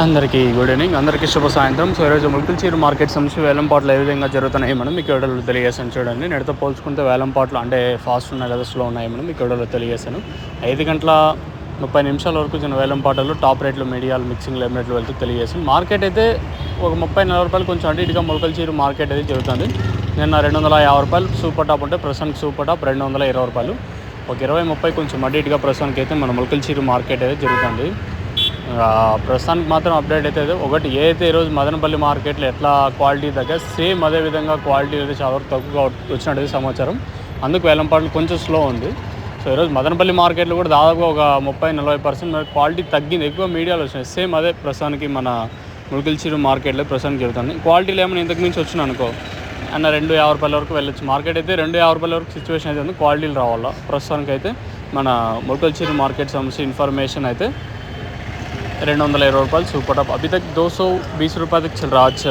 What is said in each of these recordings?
అందరికీ good evening, అందరికీ శుభ సాయంత్రం. సో ఈరోజు ముల్కల్చీరు మార్కెట్ సంబంధించి వేలంపాట్లు ఏ విధంగా జరుగుతున్నాయి మనం మీకు వీడియోలో తెలియజేసాను. చూడండి, నేటితో పోల్చుకుంటే వేలంపాట్లు అంటే ఫాస్ట్ ఉన్నాయి లేదా స్లో ఉన్నాయి మనం మీకు వీడియోలో తెలియజేశాను. 5:30 వరకు చిన్న వేలంపాటలు టాప్ రేట్లు, మీడియాలు, మిక్సింగ్ లెమ్ రేట్లు వెళ్తూ తెలియజేసాను. మార్కెట్ అయితే ఒక 30-40 రూపాయలు కొంచెం అటు ఇటుగా ముల్కల్చీరు మార్కెట్ అయితే జరుగుతుంది. నిన్న 250 రూపాయలు సూపర్ టాప్ ఉంటే ప్రస్తుతానికి సూపర్ టాప్ 220 రూపాయలు. ఒక 20-30 కొంచెం అటు ఇటుగా ప్రస్తుతానికి అయితే మన ముల్కల్చీరు మార్కెట్ అయితే జరుగుతుంది. ప్రస్తుతానికి మాత్రం అప్డేట్ అయితే ఒకటి ఏదైతే ఈరోజు మదనపల్లి మార్కెట్లో ఎట్లా క్వాలిటీ దగ్గర సేమ్ అదే విధంగా క్వాలిటీ అయితే చాలా వరకు తక్కువగా వచ్చినట్టు సమాచారం. అందుకు వేలంపాట్లు కొంచెం స్లో ఉంది. సో ఈరోజు మదనపల్లి మార్కెట్లో కూడా దాదాపు ఒక 30-40% క్వాలిటీ తగ్గింది. ఎక్కువ మీడియాలో వచ్చినాయి. సేమ్ అదే ప్రస్తుతానికి మన ముల్కల్చీరు మార్కెట్లో ప్రస్తుతానికి జరుగుతుంది. క్వాలిటీలు ఏమైనా ఇంతకు మించి వచ్చినా అనుకో అన్న 250 రూపాయల వరకు వెళ్ళొచ్చు. మార్కెట్ అయితే 250 రూపాయల వరకు సిచ్యువేషన్ అయితే ఉంది. క్వాలిటీలు రావాలా ప్రస్తుతానికి అయితే మన ముల్కల్చీరు మార్కెట్ సంబంధించి ఇన్ఫర్మేషన్ అయితే 220 రూపాయలు सुपर टॉप। अभी तक 220 रुपये तक चल रहा आज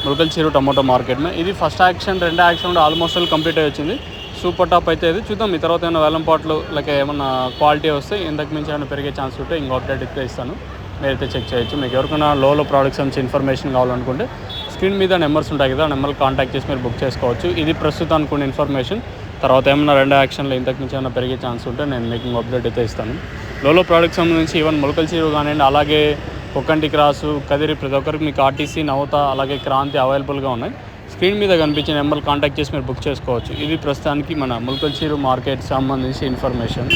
ముల్కల్చీరు టమోటో మార్కెట్ में। ఇది ఫస్ట్ యాక్షన్ రెండో యాక్షన్ ఆల్మోస్ట్ కంప్లీట్ అయ్యి వచ్చింది. సూపర్ టాప్ అయితే ఇది చూద్దాం. ఈ తర్వాత ఏమైనా వేలంపాట్లు లేక ఏమన్నా క్వాలిటీ వస్తే ఇంతకు మించి ఏమైనా పెరిగే ఛాన్స్ ఉంటే ఇంకో అప్డేట్ అయితే ఇస్తాను, మీరైతే చెక్ చేయొచ్చు. మీకు ఎవరికైనా లో ప్రోడక్ట్స్ నుంచి ఇన్ఫర్మేషన్ కావాలనుకుంటే స్క్రీన్ మీద నెంబర్స్ ఉంటాయి కదా, ఆ నెంబర్కి కాంటాక్ట్ చేసి మీరు బుక్ చేసుకోవచ్చు. ఇది ప్రస్తుతం అనుకున్న ఇన్ఫర్మేషన్. తర్వాత ఏమన్నా రెండో యాక్షన్లో ఇంతకు మించి ఏమైనా పెరిగే ఛాన్స్ ఉంటే నేను మీకు అప్డేట్ అయితే ఇస్తాను. లో ప్రోడక్ట్స్ సంబంధించి ఈవెన్ ముల్కల్చీరు కానివ్వండి, అలాగే కొక్కంటి క్రాసు, కదిరి, ప్రతి ఒక్కరికి మీకు ఆర్టీసీ, నవత, అలాగే క్రాంతి అవైలబుల్గా ఉన్నాయి. స్క్రీన్ మీద కనిపించే నెంబర్ కాంటాక్ట్ చేసి మీరు బుక్ చేసుకోవచ్చు. ఇది ప్రస్తుతానికి మన ముల్కల్చీరు మార్కెట్ సంబంధించి ఇన్ఫర్మేషన్.